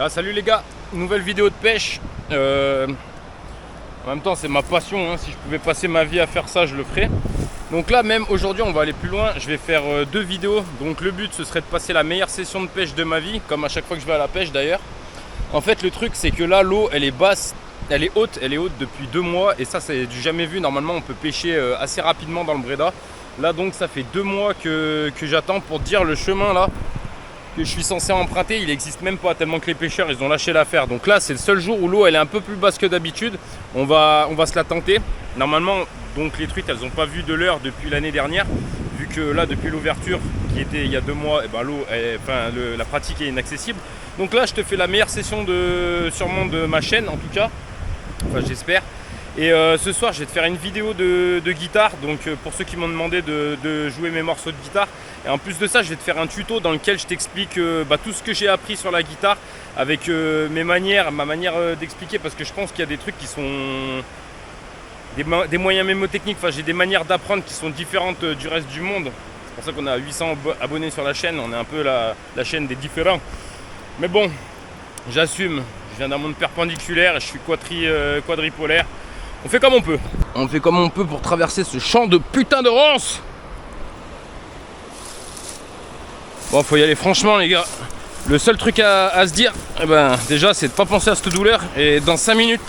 Ah, salut les gars, nouvelle vidéo de pêche. En même temps c'est ma passion, hein. Si je pouvais passer ma vie à faire ça, je le ferais. Donc là même aujourd'hui on va aller plus loin. Je vais faire deux vidéos. Donc le but ce serait de passer la meilleure session de pêche de ma vie, comme à chaque fois que je vais à la pêche d'ailleurs. En fait le truc c'est que là l'eau elle est basse, elle est haute depuis 2 mois. Et ça c'est du jamais vu. Normalement on peut pêcher assez rapidement dans le Bréda. Là donc ça fait 2 mois que j'attends pour dire le chemin là que je suis censé emprunter, il n'existe même pas tellement que les pêcheurs ils ont lâché l'affaire. Donc là c'est le seul jour où l'eau elle est un peu plus basse que d'habitude. On va se la tenter. Normalement donc les truites elles n'ont pas vu de l'heure depuis l'année dernière, vu que là depuis l'ouverture qui était il y a 2 mois, et ben l'eau, la pratique est inaccessible. Donc là je te fais la meilleure session sûrement de ma chaîne en tout cas, enfin j'espère. Et ce soir je vais te faire une vidéo de guitare, donc pour ceux qui m'ont demandé de jouer mes morceaux de guitare. Et en plus de ça je vais te faire un tuto dans lequel je t'explique tout ce que j'ai appris sur la guitare, avec ma manière d'expliquer, parce que je pense qu'il y a des trucs qui sont des moyens mémotechniques, enfin j'ai des manières d'apprendre qui sont différentes du reste du monde. C'est pour ça qu'on a 800 abonnés sur la chaîne, on est un peu la chaîne des différents. Mais bon, j'assume, je viens d'un monde perpendiculaire et je suis quadripolaire. On fait comme on peut. On fait comme on peut pour traverser ce champ de putain de ronces. Bon, faut y aller franchement les gars. Le seul truc à se dire, déjà c'est de pas penser à cette douleur. Et dans 5 minutes,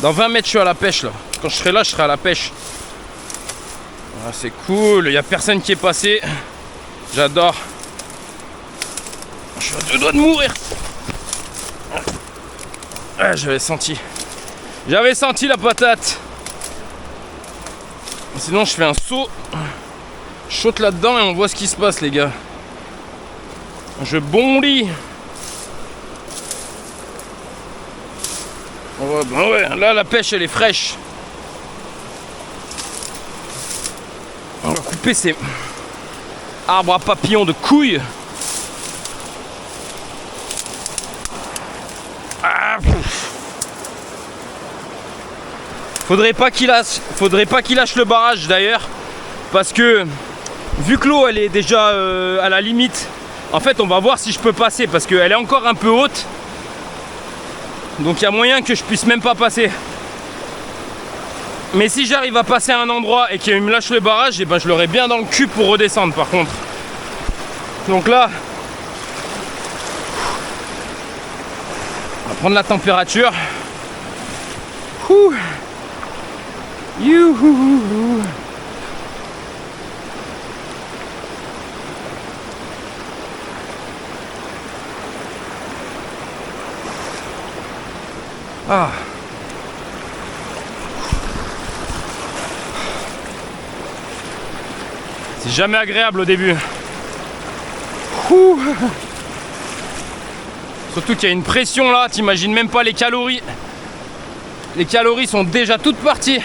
dans 20 mètres je suis à la pêche là. Quand je serai là, je serai à la pêche. Ah, c'est cool, il n'y a personne qui est passé. J'adore. Je suis à 2 doigts de mourir. Ah, j'avais senti la patate. Sinon je fais un saut, je saute là-dedans et on voit ce qui se passe les gars. Je bondis. Ouais, là la pêche elle est fraîche. On va couper ces arbres à papillons de couilles. Faudrait pas qu'il lâche le barrage d'ailleurs, parce que vu que l'eau elle est déjà à la limite, en fait on va voir si je peux passer, parce qu'elle est encore un peu haute. Donc il y a moyen que je puisse même pas passer. Mais si j'arrive à passer à un endroit et qu'il me lâche le barrage, et ben je l'aurai bien dans le cul pour redescendre par contre. Donc là, on va prendre la température. Ouh. Youhou. Ah. C'est jamais agréable au début. Ouh. Surtout qu'il y a une pression là, t'imagines même pas les calories. Les calories sont déjà toutes parties.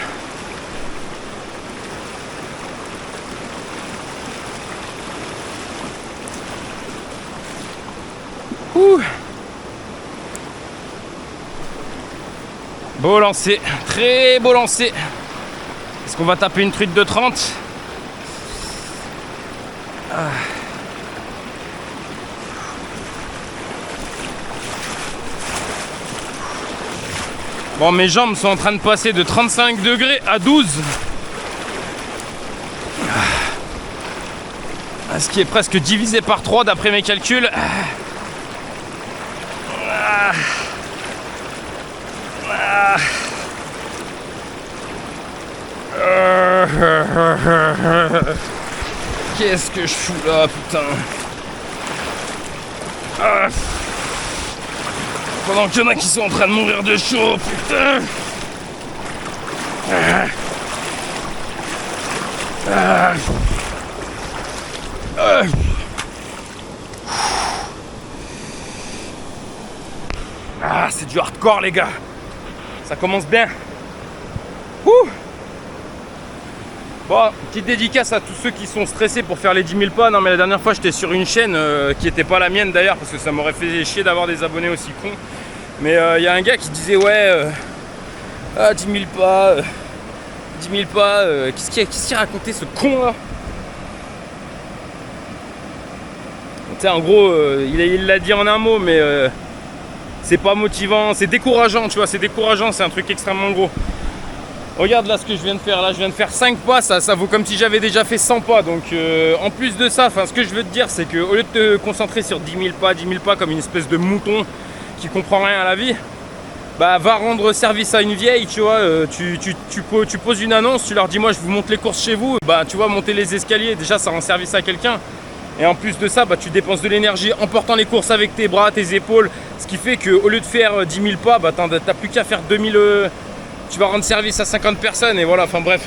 Beau lancer, très beau lancer. Est-ce qu'on va taper une truite de 30? Bon, mes jambes sont en train de passer de 35 degrés à 12. Ce qui est presque divisé par 3 d'après mes calculs. Qu'est-ce que je fous là, putain. Pendant qu'il y en a qui sont en train de mourir de chaud, putain. C'est du hardcore les gars. Ça commence bien. Bon, petite dédicace à tous ceux qui sont stressés pour faire les 10 000 pas. Non mais la dernière fois j'étais sur une chaîne qui n'était pas la mienne d'ailleurs, parce que ça m'aurait fait chier d'avoir des abonnés aussi cons. Mais il y a un gars qui disait ouais 10 000 pas, 10 000 pas, qu'est-ce qu'il racontait ce con là? Tu sais, en gros, il l'a dit en un mot, mais c'est pas motivant, c'est décourageant, tu vois, c'est décourageant, c'est un truc extrêmement gros. Regarde là ce que je viens de faire, là je viens de faire 5 pas, ça vaut comme si j'avais déjà fait 100 pas. Donc en plus de ça, ce que je veux te dire, c'est qu'au lieu de te concentrer sur 10 000 pas comme une espèce de mouton qui comprend rien à la vie, bah va rendre service à une vieille, tu vois, tu poses une annonce, tu leur dis moi je vous monte les courses chez vous, bah tu vois, monter les escaliers, déjà ça rend service à quelqu'un. Et en plus de ça, bah, tu dépenses de l'énergie en portant les courses avec tes bras, tes épaules, ce qui fait qu'au lieu de faire 10 000 pas, bah, t'as plus qu'à faire 2000, tu vas rendre service à 50 personnes et voilà, enfin bref.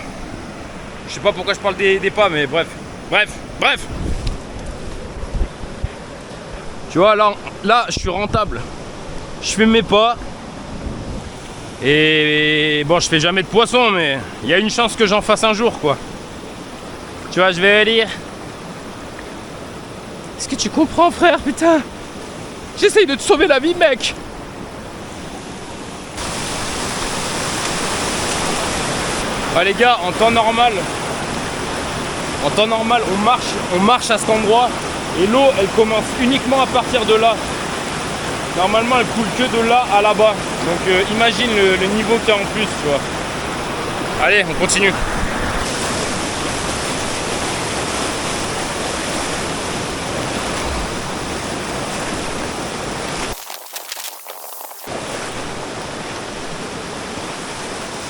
Je sais pas pourquoi je parle des pas, mais bref. Tu vois, là je suis rentable. Je fais mes pas. Et bon, je fais jamais de poisson, mais il y a une chance que j'en fasse un jour, quoi. Tu vois, je vais lire. Est-ce que tu comprends, frère, putain? J'essaye de te sauver la vie, mec. Ah les gars, en temps normal, on marche à cet endroit et l'eau, elle commence uniquement à partir de là. Normalement, elle coule que de là à là-bas. Donc imagine le niveau qu'il y a en plus, tu vois. Allez, on continue.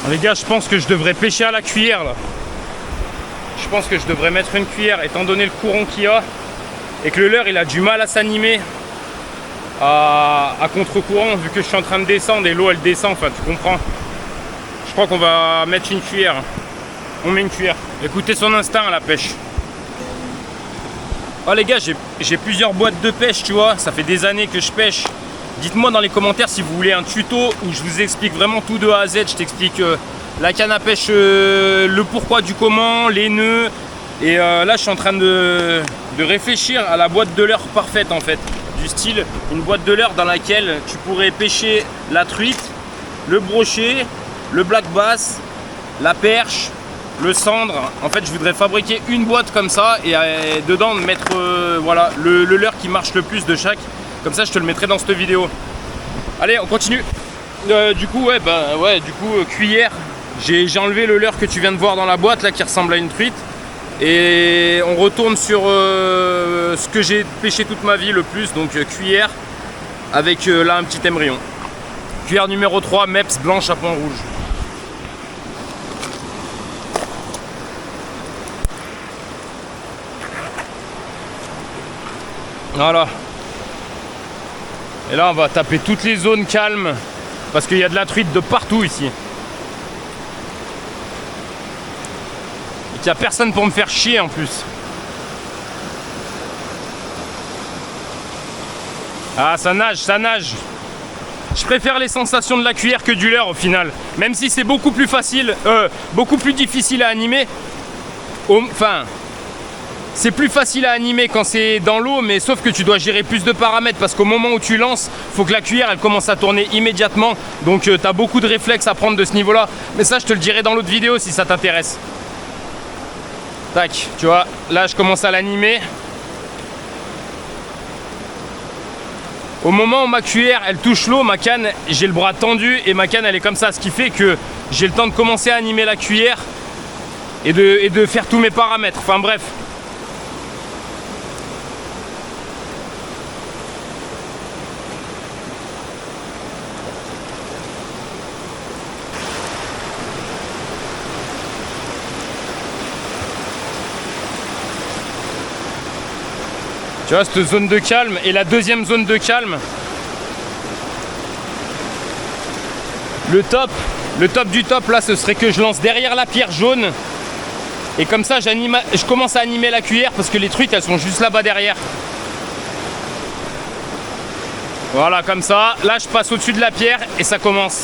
Les gars, je pense que je devrais pêcher à la cuillère là. Je pense que je devrais mettre une cuillère étant donné le courant qu'il y a et que le leurre il a du mal à s'animer à contre-courant vu que je suis en train de descendre et l'eau elle descend, enfin tu comprends. Je crois qu'on va mettre une cuillère. On met une cuillère. Écoutez son instinct à la pêche. Oh les gars, j'ai plusieurs boîtes de pêche, tu vois, ça fait des années que je pêche. Dites-moi dans les commentaires si vous voulez un tuto où je vous explique vraiment tout de A à Z. Je t'explique la canne à pêche, le pourquoi du comment, les nœuds. Et là, je suis en train de réfléchir à la boîte de leurre parfaite en fait. Du style, une boîte de leurre dans laquelle tu pourrais pêcher la truite, le brochet, le black bass, la perche, le cendre. En fait, je voudrais fabriquer une boîte comme ça et dedans mettre voilà, le leurre qui marche le plus de chaque. Comme ça, je te le mettrai dans cette vidéo. Allez, on continue. Du coup, cuillère. J'ai enlevé le leurre que tu viens de voir dans la boîte, là, qui ressemble à une truite. Et on retourne sur ce que j'ai pêché toute ma vie le plus, donc cuillère, avec là un petit émerillon. Cuillère numéro 3, Mepps blanche à point rouge. Voilà. Et là on va taper toutes les zones calmes parce qu'il y a de la truite de partout ici. Et qu'il n'y a personne pour me faire chier en plus. Ah ça nage, ça nage. Je préfère les sensations de la cuillère que du leurre au final. Même si c'est beaucoup plus facile, beaucoup plus difficile à animer. Enfin... C'est plus facile à animer quand c'est dans l'eau, mais sauf que tu dois gérer plus de paramètres parce qu'au moment où tu lances, il faut que la cuillère elle commence à tourner immédiatement. Donc tu as beaucoup de réflexes à prendre de ce niveau-là. Mais ça, je te le dirai dans l'autre vidéo si ça t'intéresse. Tac, tu vois, là je commence à l'animer. Au moment où ma cuillère elle touche l'eau, ma canne, j'ai le bras tendu et ma canne elle est comme ça. Ce qui fait que j'ai le temps de commencer à animer la cuillère et de faire tous mes paramètres. Enfin bref. Tu vois, cette zone de calme et la deuxième zone de calme. Le top du top là, ce serait que je lance derrière la pierre jaune. Et comme ça, je commence à animer la cuillère parce que les truites, elles sont juste là-bas derrière. Voilà, comme ça. Là, je passe au-dessus de la pierre et ça commence.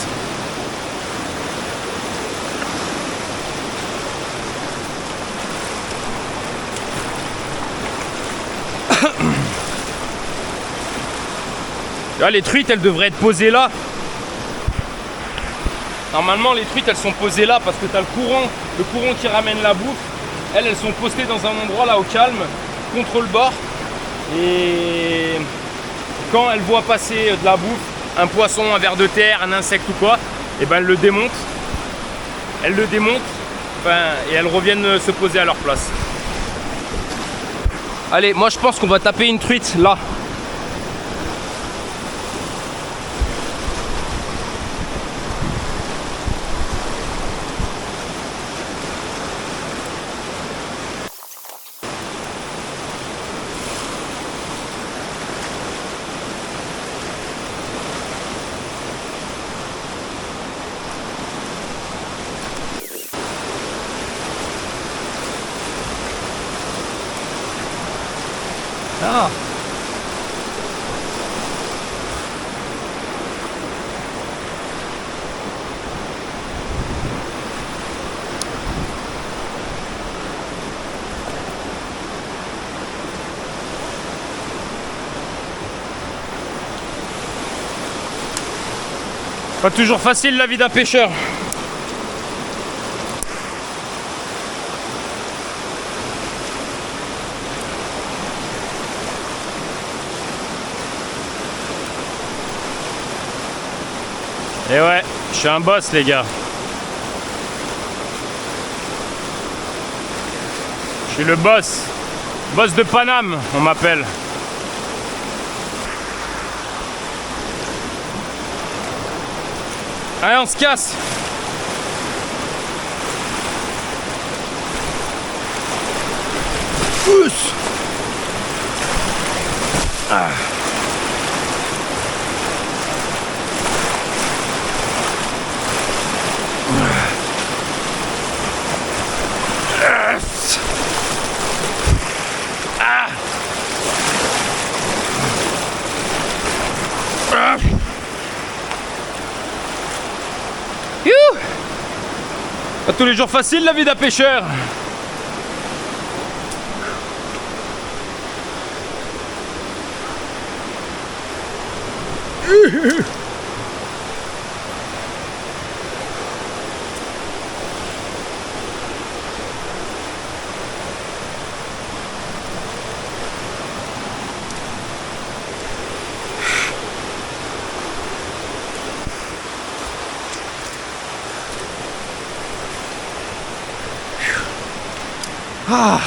Là, les truites, elles devraient être posées là. Normalement, les truites, elles sont posées là parce que tu as le courant qui ramène la bouffe. Elles sont postées dans un endroit là au calme, contre le bord. Et quand elles voient passer de la bouffe, un poisson, un ver de terre, un insecte ou quoi, et ben elles le démontent. Elles le démontent, et elles reviennent se poser à leur place. Allez, moi je pense qu'on va taper une truite là. Ah. Pas toujours facile la vie d'un pêcheur. Et ouais, je suis un boss les gars. Je suis le boss. Boss de Paname, on m'appelle. Allez, on se casse. Pousse. Ah. Pas tous les jours facile la vie d'un pêcheur. Ah.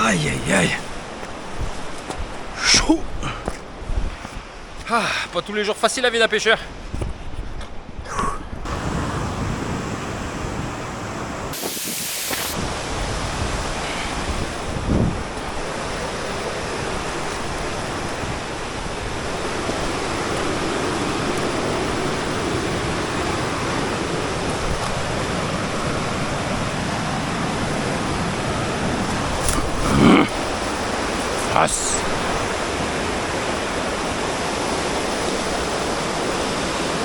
Aïe aïe aïe. Chaud. Ah, pas tous les jours facile la vie d'un pêcheur.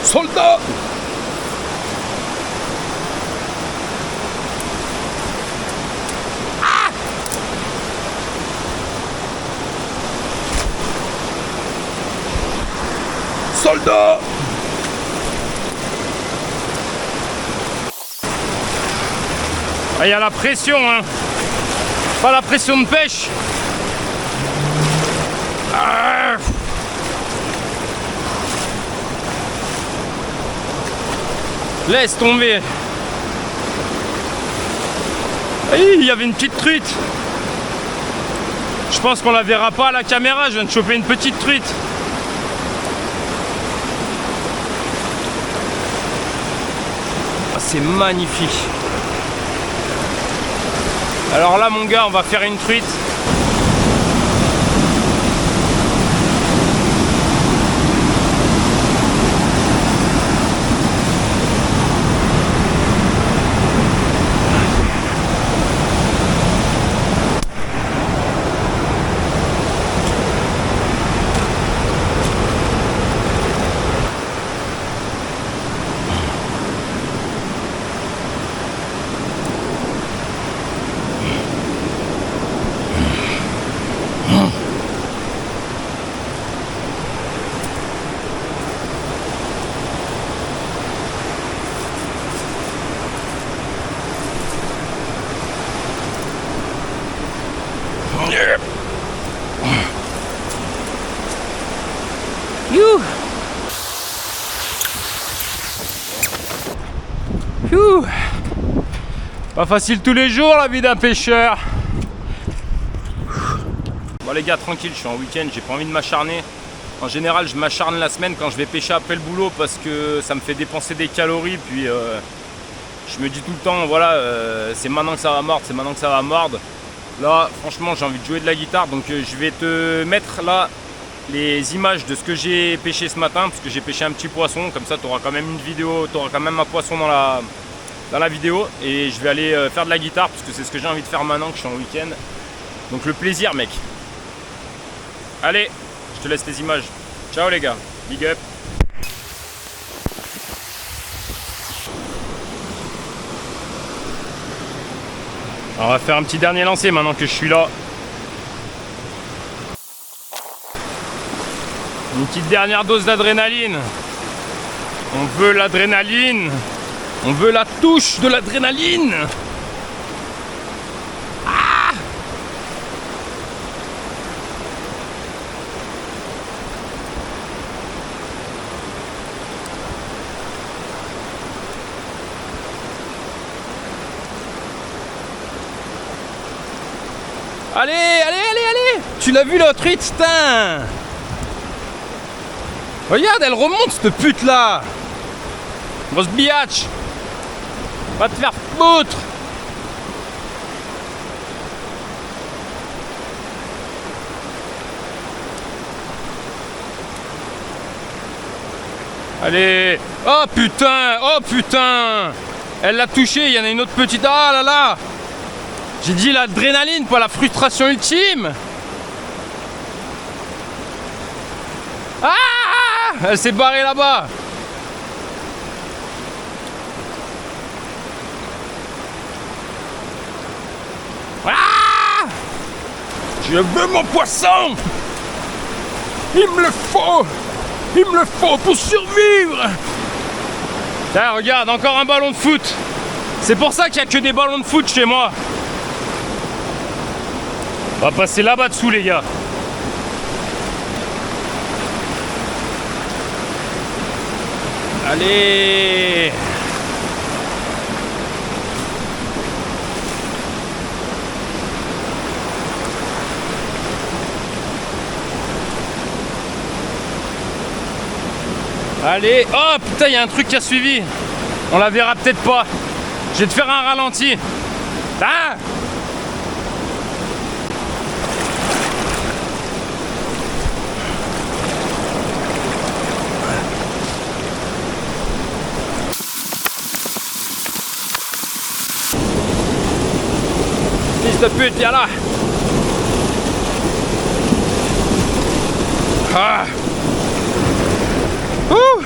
Soldat! Ah! Soldat! Il y a la pression, hein. Pas la pression de pêche. Ah. Laisse tomber. Il y avait une petite truite. Je pense qu'on la verra pas à la caméra. Je viens de choper une petite truite. Ah, c'est magnifique. Alors là mon gars, on va faire une truite. Youh. Youh. Pas facile tous les jours la vie d'un pêcheur. Bon les gars, tranquille, je suis en week-end, j'ai pas envie de m'acharner. En général, je m'acharne la semaine quand je vais pêcher après le boulot parce que ça me fait dépenser des calories. Puis je me dis tout le temps, voilà, c'est maintenant que ça va mordre, c'est maintenant que ça va mordre. Là, franchement, j'ai envie de jouer de la guitare, donc je vais te mettre là les images de ce que j'ai pêché ce matin, parce que j'ai pêché un petit poisson. Comme ça, tu auras quand même une vidéo, tu auras quand même un poisson dans la vidéo. Et je vais aller faire de la guitare, parce que c'est ce que j'ai envie de faire maintenant que je suis en week-end. Donc le plaisir, mec. Allez, je te laisse les images. Ciao les gars, big up. On va faire un petit dernier lancer maintenant que je suis là. Une petite dernière dose d'adrénaline. On veut l'adrénaline. On veut la touche de l'adrénaline. Ah! Allez, allez, allez, allez! Tu l'as vu la truite, putain! Regarde, elle remonte cette pute là! Grosse biatch! Va te faire foutre! Allez! Oh putain! Oh putain! Elle l'a touché, il y en a une autre petite. Ah là là! J'ai dit l'adrénaline, pas la frustration ultime! Ah! Elle s'est barrée là-bas! Ah! Je veux mon poisson! Il me le faut! Il me le faut pour survivre! Tiens, regarde, encore un ballon de foot! C'est pour ça qu'il n'y a que des ballons de foot chez moi! On va passer là-bas dessous, les gars! Allez! Allez! Oh putain, il y a un truc qui a suivi! On la verra peut-être pas! Je vais te faire un ralenti! Ah! Fils de pute, viens là! Ah! Ouh!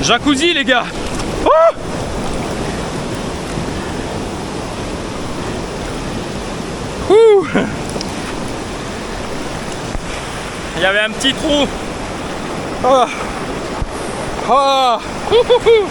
Jacuzzi, les gars! Oh! Ouh! Il y avait un petit trou. Oh! Oh! Ouh, ouh, ouh.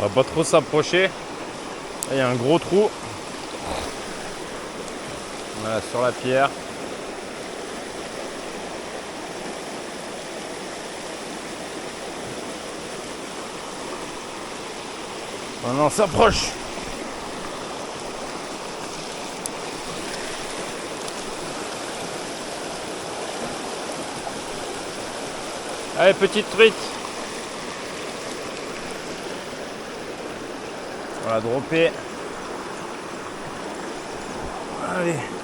On va pas trop s'approcher. Il y a un gros trou. Voilà, sur la pierre. Maintenant on s'approche. Allez, petite truite. On va dropper. Allez.